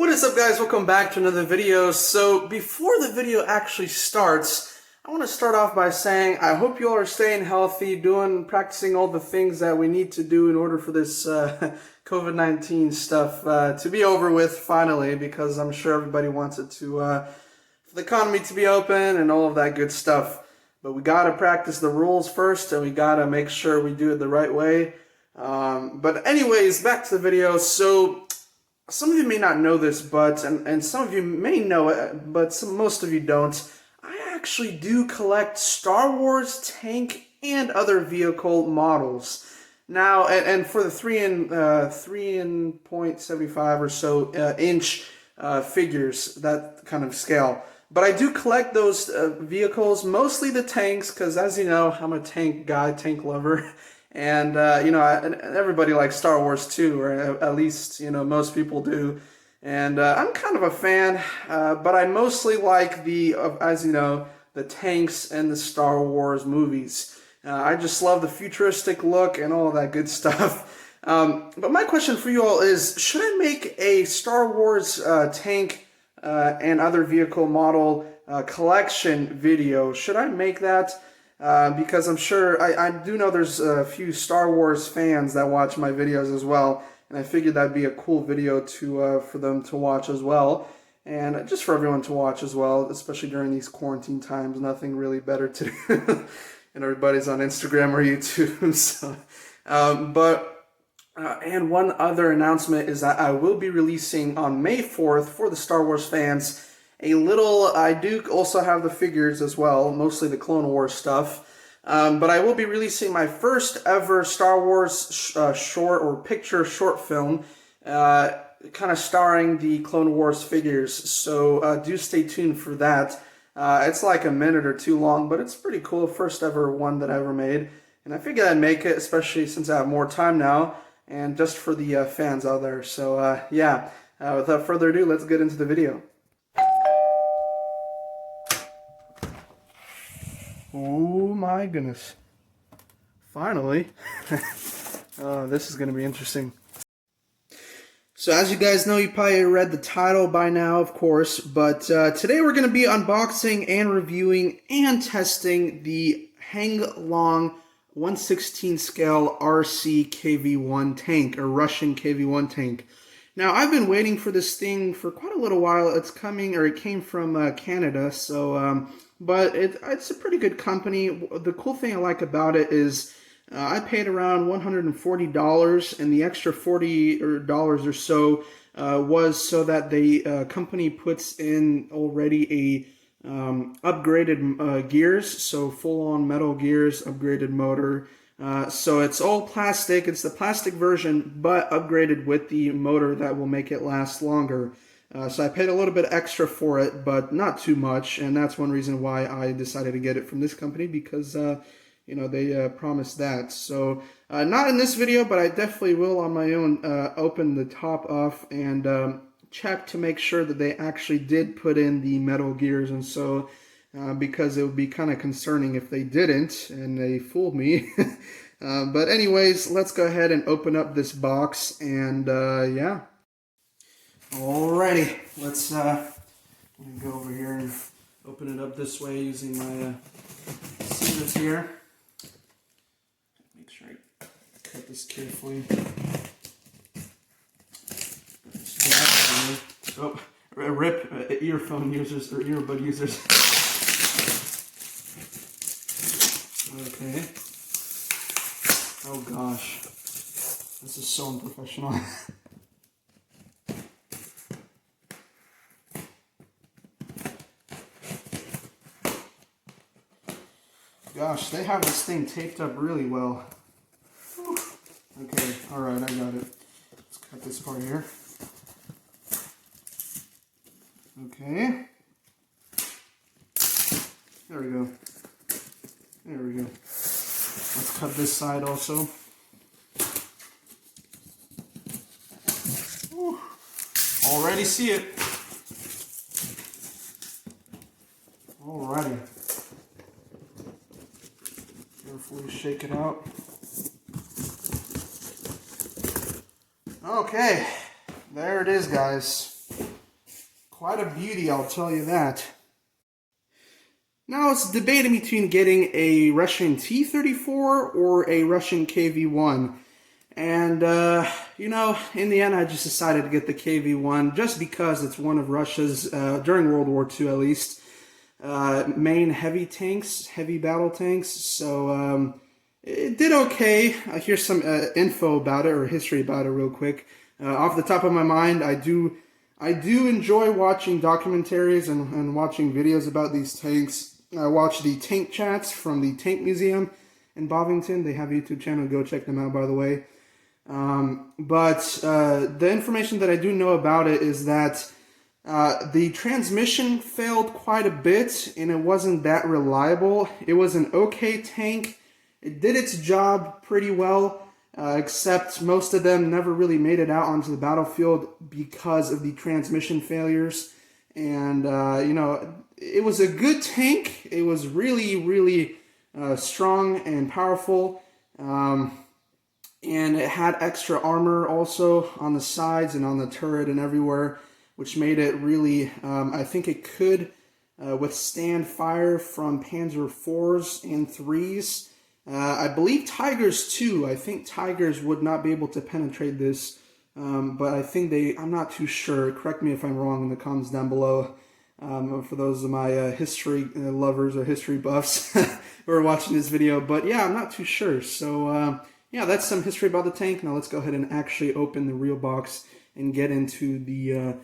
What is up, guys? Welcome back to another video. So before the video actually starts, I want to start off by saying I hope you all are staying healthy, practicing all the things that we need to do in order for this COVID-19 stuff to be over with finally, because I'm sure everybody wants it to for the economy to be open and all of that good stuff. But we got to practice the rules first, and we got to make sure we do it the right way. But anyways, back to the video. So some of you may not know this, but and some of you may know it, but most of you don't. I actually do collect Star Wars tank and other vehicle models. Now, and for the 3.75 or so inch figures, that kind of scale. But I do collect those vehicles, mostly the tanks, because as you know, I'm a tank guy, tank lover. And, everybody likes Star Wars too, or at least, most people do. And I'm kind of a fan, but I mostly like as you know, the tanks and the Star Wars movies. I just love the futuristic look and all that good stuff. But my question for you all is, should I make a Star Wars tank and other vehicle model collection video? Should I make that? Because I'm sure, I do know there's a few Star Wars fans that watch my videos as well, and I figured that'd be a cool video for them to watch as well, and just for everyone to watch as well, especially during these quarantine times. Nothing really better to do, and everybody's on Instagram or YouTube. So, and one other announcement is that I will be releasing on May 4th for the Star Wars fans I do also have the figures as well, mostly the Clone Wars stuff, but I will be releasing my first ever Star Wars short or picture short film, kind of starring the Clone Wars figures, so do stay tuned for that. It's like a minute or two long, but it's pretty cool, first ever one that I ever made, and I figured I'd make it, especially since I have more time now, and just for the fans out there. So yeah, without further ado, let's get into the video. Oh my goodness. Finally. This is going to be interesting. So as you guys know, you probably read the title by now, of course, but today we're going to be unboxing and reviewing and testing the Henglong 1/16 scale RC KV1 tank, or Russian KV1 tank. Now, I've been waiting for this thing for quite a little while. It's coming, or it came from Canada, so but it's a pretty good company. The cool thing I like about it is I paid around $140, and the extra $40 or so was so that the company puts in already a upgraded gears, so full-on metal gears, upgraded motor. So it's all plastic. It's the plastic version, but upgraded with the motor that will make it last longer. So I paid a little bit extra for it, but not too much, and that's one reason why I decided to get it from this company, because they promised that. So not in this video, but I definitely will on my own open the top off and check to make sure that they actually did put in the metal gears, and so because it would be kind of concerning if they didn't and they fooled me. But anyways, let's go ahead and open up this box, and yeah. Alrighty, let's go over here and open it up this way using my scissors here. Make sure I cut this carefully. Oh, rip earphone users, or earbud users. Okay. Oh gosh, this is so unprofessional. Gosh, they have this thing taped up really well. Whew. Okay, alright, I got it. Let's cut this part here. Okay. There we go. There we go. Let's cut this side also. Whew. Already see it. Alrighty. Carefully shake it out. Okay, there it is, guys. Quite a beauty, I'll tell you that. Now it's debating between getting a Russian T-34 or a Russian KV1. And, you know, in the end I just decided to get the KV1 just because it's one of Russia's, during World War II at least, main heavy tanks, heavy battle tanks. So, it did okay. Here's some info about it, or history about it real quick. Off the top of my mind, I do enjoy watching documentaries and watching videos about these tanks. I watch the tank chats from the Tank Museum in Bovington. They have a YouTube channel. Go check them out, by the way. But the information that I do know about it is that the transmission failed quite a bit, and it wasn't that reliable. It was an okay tank. It did its job pretty well, except most of them never really made it out onto the battlefield because of the transmission failures. And, you know, it was a good tank. It was really, really strong and powerful. And it had extra armor also on the sides and on the turret and everywhere, which made it really, I think it could withstand fire from Panzer IVs and 3s. I believe Tigers too. I think Tigers would not be able to penetrate this, but I think I'm not too sure. Correct me if I'm wrong in the comments down below. For those of my history lovers or history buffs who are watching this video. But yeah, I'm not too sure. So yeah, that's some history about the tank. Now let's go ahead and actually open the real box and get into the,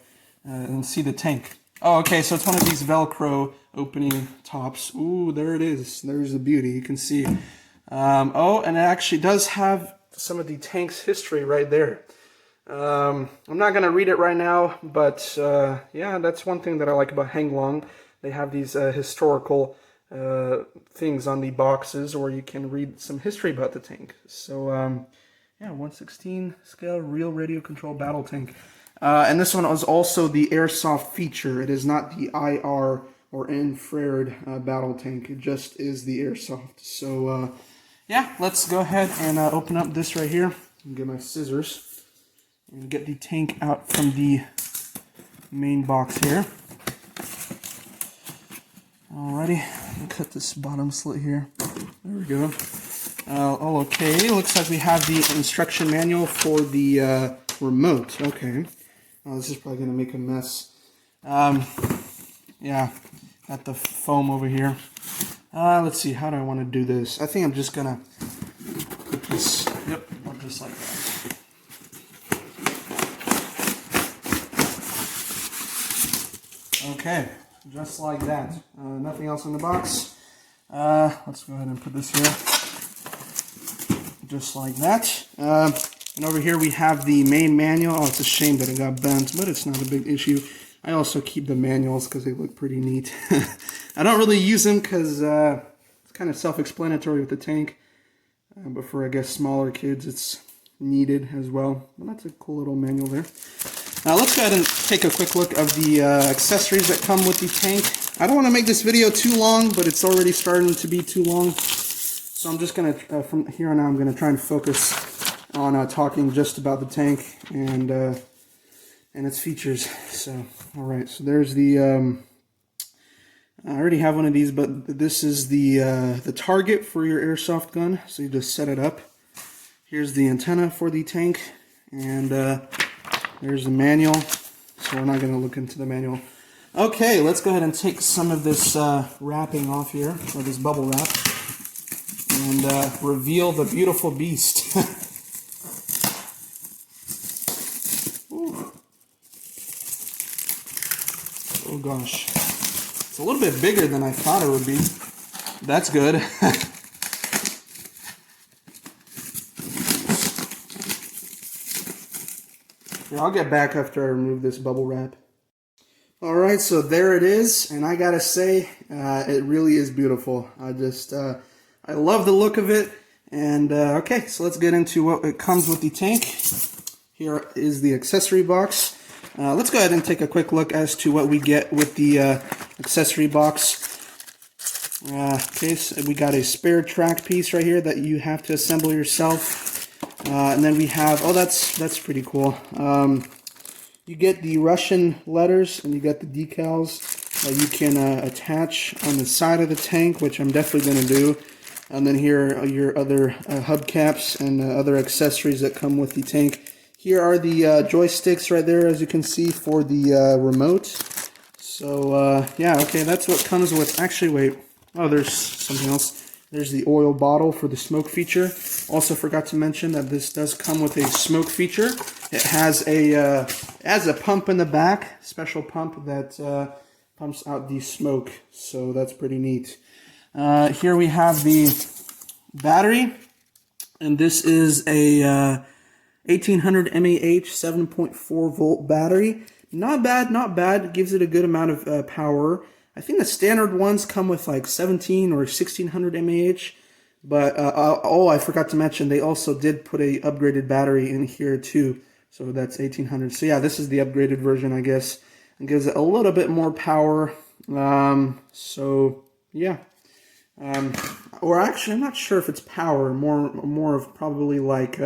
and see the tank. Oh, okay, so it's one of these Velcro opening tops. Ooh, there it is. There's the beauty, you can see. Oh, and it actually does have some of the tank's history right there. I'm not going to read it right now, but yeah, that's one thing that I like about Henglong. They have these historical things on the boxes where you can read some history about the tank. So, yeah, 1/16 scale real radio control battle tank. And this one was also the airsoft feature. It is not the IR or infrared battle tank. It just is the airsoft. So, yeah, let's go ahead and open up this right here. And get my scissors and get the tank out from the main box here. Alrighty, cut this bottom slit here. There we go. Oh, okay. Looks like we have the instruction manual for the remote. Okay. Oh, this is probably going to make a mess. Yeah, got the foam over here. Let's see, how do I want to do this? I think I'm just going to put this, yep, just like that. Okay, just like that. Nothing else in the box. Let's go ahead and put this here. Just like that. And over here we have the main manual. Oh, it's a shame that it got bent, but it's not a big issue. I also keep the manuals because they look pretty neat. I don't really use them because it's kind of self-explanatory with the tank. But for, I guess, smaller kids, it's needed as well. But that's a cool little manual there. Now let's go ahead and take a quick look of the accessories that come with the tank. I don't want to make this video too long, but it's already starting to be too long. So I'm just going to, from here on out, I'm going to try and focus on talking just about the tank and its features. So, alright, so there's the, I already have one of these, but this is the target for your airsoft gun. So you just set it up. Here's the antenna for the tank, and there's the manual. So we're not going to look into the manual. Okay, let's go ahead and take some of this wrapping off here, or this bubble wrap, and reveal the beautiful beast. Oh gosh, it's a little bit bigger than I thought it would be. That's good. Here, I'll get back after I remove this bubble wrap. Alright, so there it is, and I gotta say, it really is beautiful. I love the look of it. And okay, so let's get into what it comes with the tank. Here is the accessory box. Let's go ahead and take a quick look as to what we get with the accessory box. Okay, so we got a spare track piece right here that you have to assemble yourself. And then we have, oh, that's pretty cool. You get the Russian letters and you get the decals that you can attach on the side of the tank, which I'm definitely going to do. And then here are your other hubcaps and other accessories that come with the tank. Here are the joysticks right there, as you can see, for the remote. So, yeah, okay, that's what comes with... Actually, wait. Oh, there's something else. There's the oil bottle for the smoke feature. Also forgot to mention that this does come with a smoke feature. It has a pump in the back, special pump that pumps out the smoke. So that's pretty neat. Here we have the battery, and this is a 1800 mAh 7.4 volt battery. Not bad, not bad. Gives it a good amount of power. I think the standard ones come with like 17 or 1600 mAh, but oh, I forgot to mention they also did put a upgraded battery in here too, so that's 1800. So yeah, this is the upgraded version, I guess. It gives it a little bit more power. So yeah, or actually, I'm not sure if it's power. More of probably like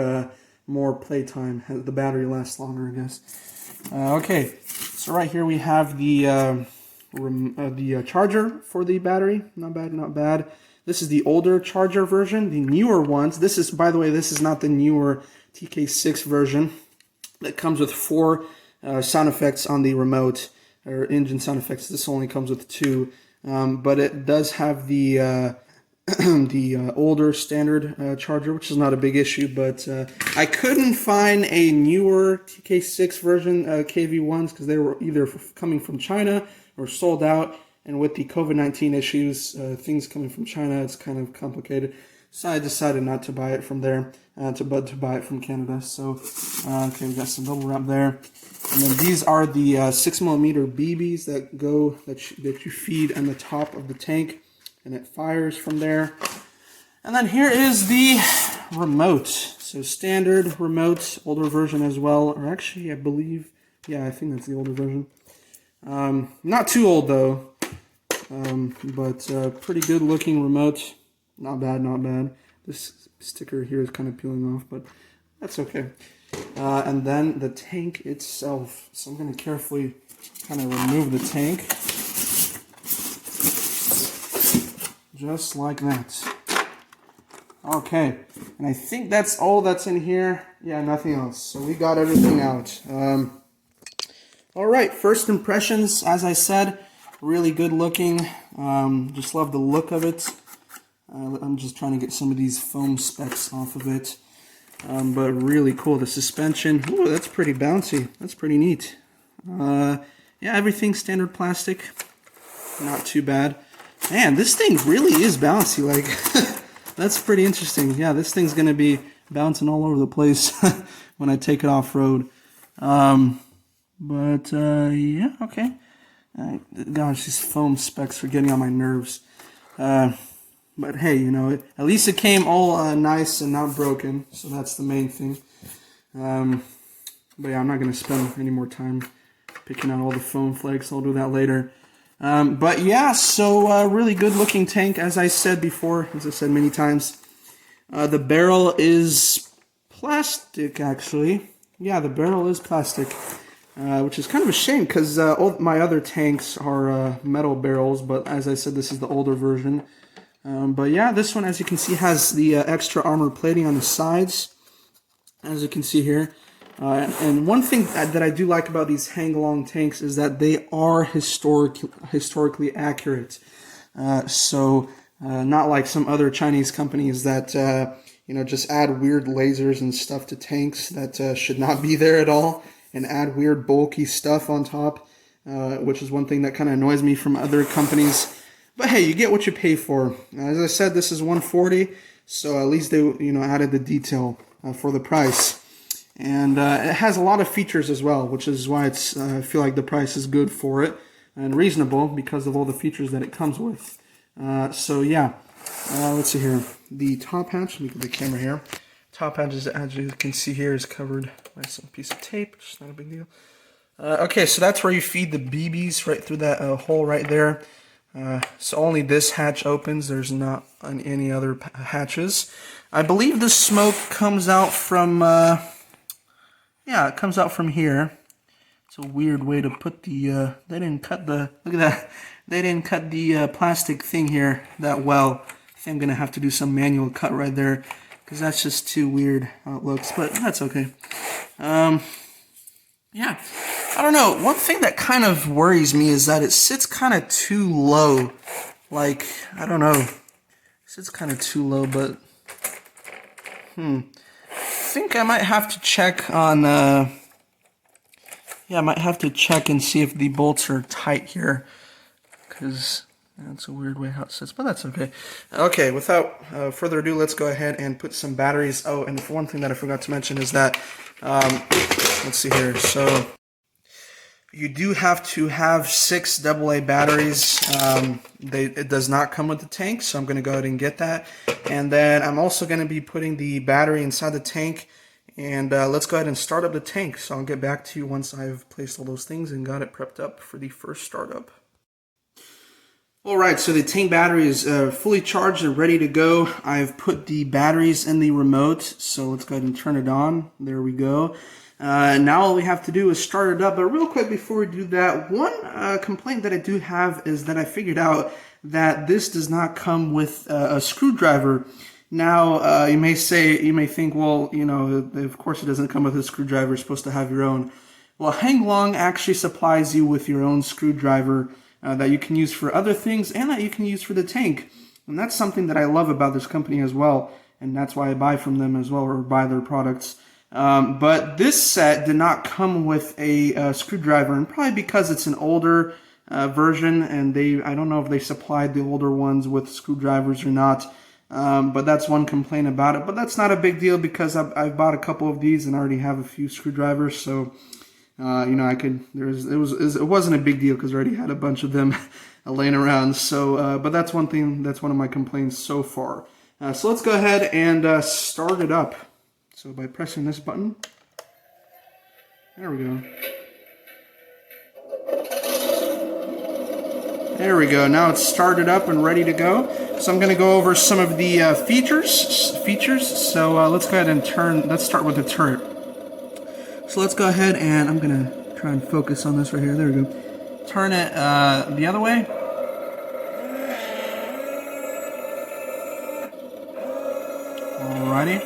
more playtime. The battery lasts longer, I guess. Okay, so right here we have the charger for the battery. Not bad, not bad. This is the older charger version. The newer ones, this is, by the way, this is not the newer TK6 version. That comes with 4 sound effects on the remote, or engine sound effects. This only comes with 2, but it does have the the older standard charger, which is not a big issue, but I couldn't find a newer TK6 version KV1s because they were either coming from China or sold out, and with the COVID-19 issues, things coming from China, it's kind of complicated. So I decided not to buy it from there, to buy it from Canada. So, okay, we got some bubble wrap there. And then these are the 6mm BBs that you feed on the top of the tank, and it fires from there. And then here is the remote. So standard remote, older version as well, or actually I believe, yeah, I think that's the older version. Not too old though, but pretty good looking remote. Not bad, not bad. This sticker here is kind of peeling off, but that's okay. And then the tank itself. So I'm going to carefully kind of remove the tank. Just like that. Okay, and I think that's all that's in here. Yeah, nothing else. So we got everything out. Alright, first impressions, as I said, really good looking. Just love the look of it. I'm just trying to get some of these foam specks off of it. But really cool. The suspension, ooh, that's pretty bouncy. That's pretty neat. Yeah, everything standard plastic. Not too bad. Man, this thing really is bouncy. Like, that's pretty interesting. Yeah, this thing's going to be bouncing all over the place when I take it off-road. But yeah, okay. Gosh, these foam specks are getting on my nerves. But hey, you know, at least it came all nice and not broken, so that's the main thing. But yeah, I'm not going to spend any more time picking out all the foam flakes. I'll do that later. But yeah, so really good looking tank, as I said before, as I said many times. The barrel is plastic, actually. Yeah, the barrel is plastic, which is kind of a shame because all my other tanks are metal barrels, but as I said, this is the older version. But yeah, this one, as you can see, has the extra armor plating on the sides, as you can see here. And one thing that I do like about these Henglong tanks is that they are historically accurate. So not like some other Chinese companies that you know, just add weird lasers and stuff to tanks that should not be there at all, and add weird bulky stuff on top, which is one thing that kind of annoys me from other companies. But hey, you get what you pay for. As I said, this is $140, so at least they, you know, added the detail for the price. And it has a lot of features as well, which is why it's I feel like the price is good for it and reasonable because of all the features that it comes with. So yeah, let's see here. The top hatch, let me get the camera here. Top hatch, as you can see here, is covered by some piece of tape, which is not a big deal. Okay, so that's where you feed the BBs, right through that hole right there. So only this hatch opens. There's not any other hatches. I believe the smoke comes out from, yeah, it comes out from here. It's a weird way to put the, they didn't cut the, look at that. They didn't cut the plastic thing here that well. I think I'm going to have to do some manual cut right there, because that's just too weird how it looks, but that's okay. Yeah, I don't know. One thing that kind of worries me is that it sits kind of too low. Like, I don't know. It sits kind of too low, but, I think I might have to check on, yeah, I might have to check and see if the bolts are tight here, because that's a weird way how it sits, but that's okay. Okay, without further ado, let's go ahead and put some batteries. Oh, and one thing that I forgot to mention is that, let's see here, so you do have to have 6 AA batteries. It does not come with the tank, so I'm going to go ahead and get that. And then I'm also going to be putting the battery inside the tank. And let's go ahead and start up the tank. So I'll get back to you once I've placed all those things and got it prepped up for the first startup. Alright, so the tank battery is fully charged and ready to go. I've put the batteries in the remote, so let's go ahead and turn it on. There we go. Now all we have to do is start it up. But real quick before we do that, one complaint that I do have is that I figured out that this does not come with a screwdriver. Now, you may think, well, you know, of course it doesn't come with a screwdriver, you're supposed to have your own. Well, Henglong actually supplies you with your own screwdriver that you can use for other things and that you can use for the tank. And that's something that I love about this company as well, and that's why I buy from them as well, or buy their products. But this set did not come with a screwdriver, and probably because it's an older version, and I don't know if they supplied the older ones with screwdrivers or not. But that's one complaint about it. But that's not a big deal because I've bought a couple of these and I already have a few screwdrivers. So, you know, it wasn't a big deal because I already had a bunch of them laying around. So, but that's one thing, that's one of my complaints so far. So let's go ahead and start it up. So by pressing this button, there we go. There we go. Now it's started up and ready to go. So I'm going to go over some of the features. So let's go ahead and let's start with the turret. So let's go ahead and I'm going to try and focus on this right here. There we go. Turn it the other way. Alrighty.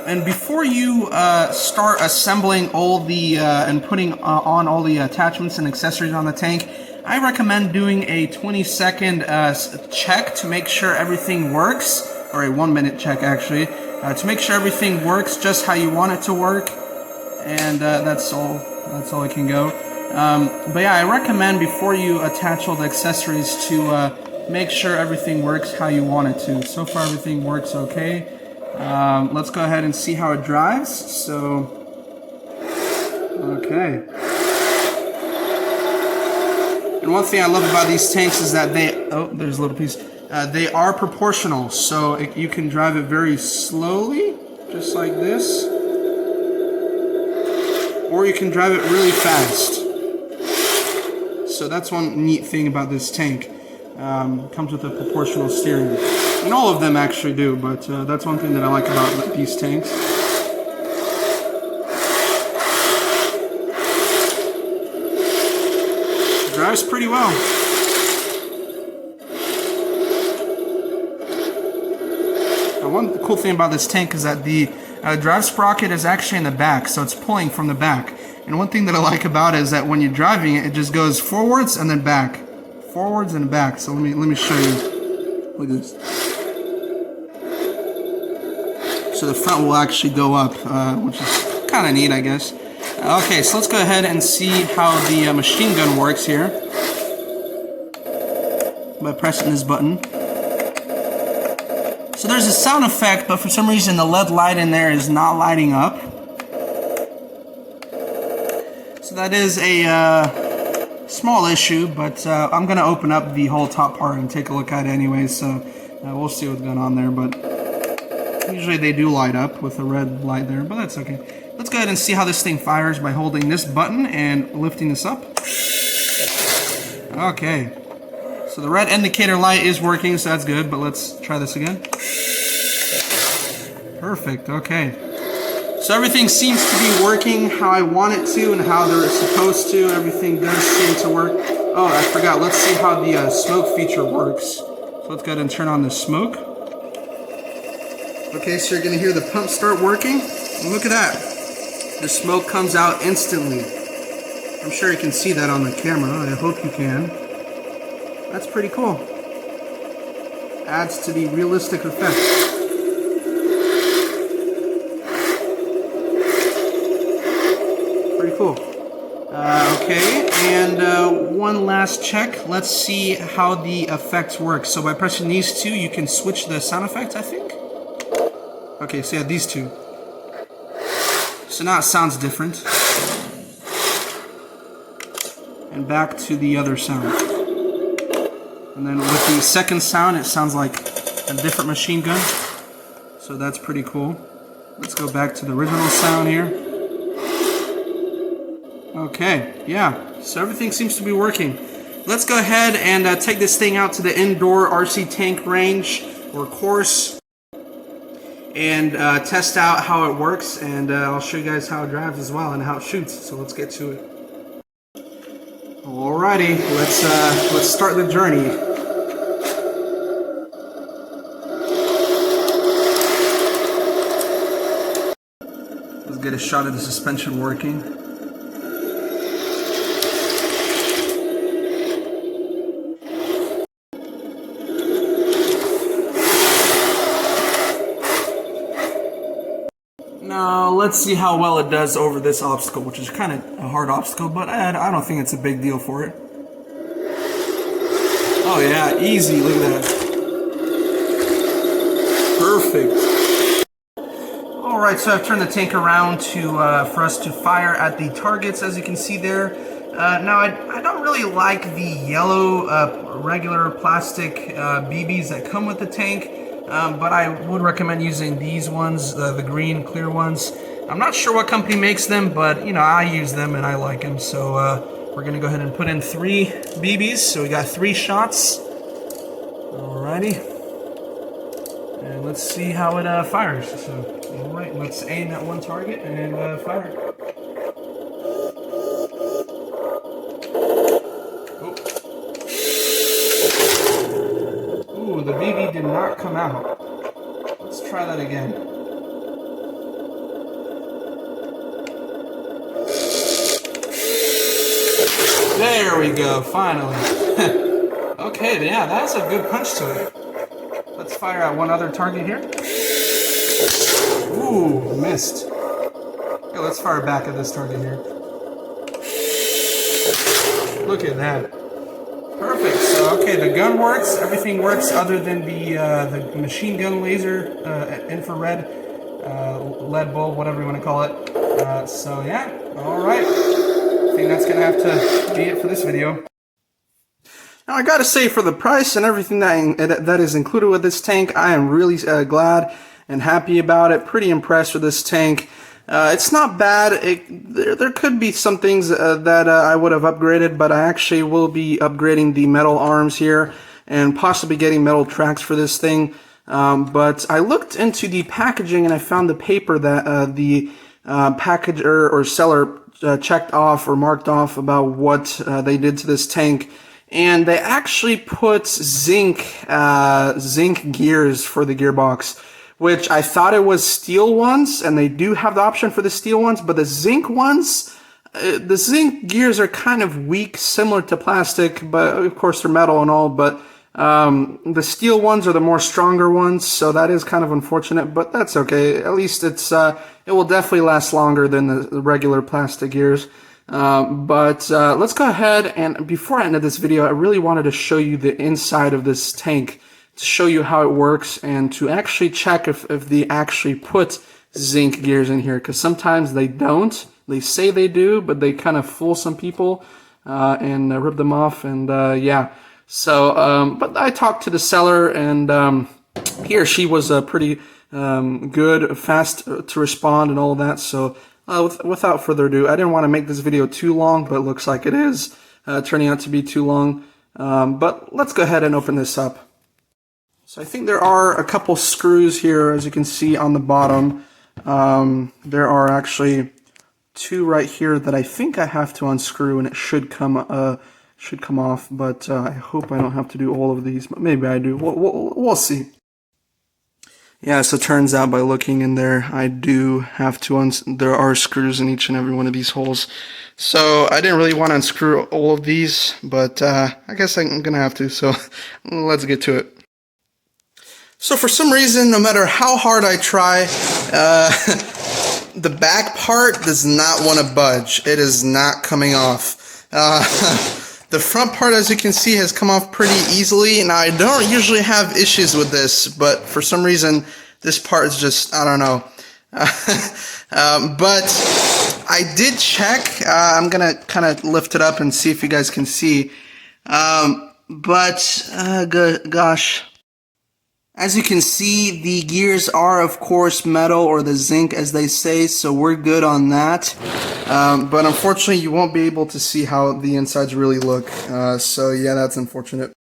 And before you start assembling all the and putting on all the attachments and accessories on the tank, I recommend doing a 20-second check to make sure everything works, or a 1-minute check actually, to make sure everything works just how you want it to work. And that's all I can go. But yeah, I recommend before you attach all the accessories to make sure everything works how you want it to. So far everything works okay. Let's go ahead and see how it drives. So, okay. And one thing I love about these tanks is that there's a little piece. They are proportional, so you can drive it very slowly, just like this. Or you can drive it really fast. So that's one neat thing about this tank. Comes with a proportional steering. And all of them actually do, but that's one thing that I like about these tanks. Drives pretty well. Now, one cool thing about this tank is that the drive sprocket is actually in the back, so it's pulling from the back. And one thing that I like about it is that when you're driving it, it just goes forwards and then back. Forwards and back. So let me show you. Look at this. So the front will actually go up, which is kind of neat, I guess. Okay, so let's go ahead and see how the machine gun works here by pressing this button. So there's a sound effect, but for some reason the LED light in there is not lighting up. So that is a small issue, but I'm going to open up the whole top part and take a look at it anyway, so we'll see what's going on there. But usually they do light up with a red light there, but that's okay. Let's go ahead and see how this thing fires by holding this button and lifting this up. Okay. So the red indicator light is working, so that's good, but let's try this again. Perfect, okay. So everything seems to be working how I want it to and how they're supposed to. Everything does seem to work. Oh, I forgot. Let's see how the smoke feature works. So let's go ahead and turn on the smoke. Okay, so you're going to hear the pump start working. And look at that. The smoke comes out instantly. I'm sure you can see that on the camera. I hope you can. That's pretty cool. Adds to the realistic effect. Pretty cool. Okay, and one last check. Let's see how the effects work. So by pressing these two, you can switch the sound effects, I think. Okay, so yeah, these two. So now it sounds different. And back to the other sound. And then with the second sound, it sounds like a different machine gun. So that's pretty cool. Let's go back to the original sound here. Okay, yeah, so everything seems to be working. Let's go ahead and take this thing out to the indoor RC tank range or course and test out how it works, and I'll show you guys how it drives as well and how it shoots. So let's get to it. Alrighty, let's start the journey. Let's get a shot of the suspension working. Now, let's see how well it does over this obstacle, which is kind of a hard obstacle, but I don't think it's a big deal for it. Oh yeah, easy, look at that. Perfect. Alright, so I've turned the tank around for us to fire at the targets, as you can see there. Now, I don't really like the yellow regular plastic BBs that come with the tank. But I would recommend using these ones, the green clear ones. I'm not sure what company makes them, but you know, I use them and I like them. So we're gonna go ahead and put in 3 BBs. So we got 3 shots. Alrighty, and let's see how it fires. So all right, let's aim at one target and fire. Ooh, the BB did not come out. Let's try that again. There we go, finally. Okay, yeah, that's a good punch to it. Let's fire at one other target here. Ooh, missed. Okay, let's fire back at this target here. Look at that. Perfect. So, okay, the gun works. Everything works other than the machine gun laser, infrared, lead bulb, whatever you want to call it. So, yeah. All right. I think that's going to have to be it for this video. Now, I got to say, for the price and everything that is included with this tank, I am really glad and happy about it. Pretty impressed with this tank. It's not bad. There could be some things that I would have upgraded, but I actually will be upgrading the metal arms here and possibly getting metal tracks for this thing. But I looked into the packaging and I found the paper that the packager or seller checked off or marked off about what they did to this tank. And they actually put zinc gears for the gearbox, which I thought it was steel ones, and they do have the option for the steel ones, but the zinc ones, the zinc gears are kind of weak, similar to plastic, but of course they're metal and all, but the steel ones are the more stronger ones, so that is kind of unfortunate, but that's okay. At least it will definitely last longer than the regular plastic gears. But let's go ahead, and before I end this video, I really wanted to show you the inside of this tank, to show you how it works and to actually check if they actually put zinc gears in here, because sometimes they don't. They say they do, but they kind of fool some people and rip them off, and yeah. So, but I talked to the seller, and he or she was pretty good, fast to respond and all of that. So without further ado, I didn't want to make this video too long, but it looks like it is turning out to be too long. But let's go ahead and open this up. So I think there are a couple screws here, as you can see on the bottom. There are actually two right here that I think I have to unscrew, and it should come off. But I hope I don't have to do all of these. But maybe I do. We'll see. Yeah, so it turns out by looking in there, I do have to there are screws in each and every one of these holes. So I didn't really want to unscrew all of these, but I guess I'm gonna have to, so let's get to it. So for some reason, no matter how hard I try, the back part does not want to budge. It is not coming off. The front part, as you can see, has come off pretty easily. Now, I don't usually have issues with this, but for some reason, this part is just, I don't know. But I did check. I'm going to kind of lift it up and see if you guys can see. Gosh. As you can see, the gears are, of course, metal, or the zinc, as they say, so we're good on that. But unfortunately, you won't be able to see how the insides really look. So yeah, that's unfortunate.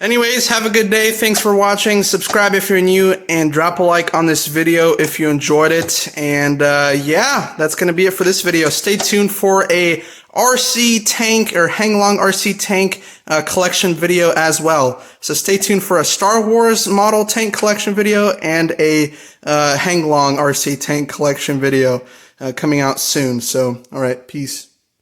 Anyways, have a good day. Thanks for watching. Subscribe if you're new, and drop a like on this video if you enjoyed it. And yeah, that's going to be it for this video. Stay tuned for a RC tank, or Henglong RC tank collection video as well. So stay tuned for a Star Wars model tank collection video and a Henglong RC tank collection video coming out soon. So, alright, peace.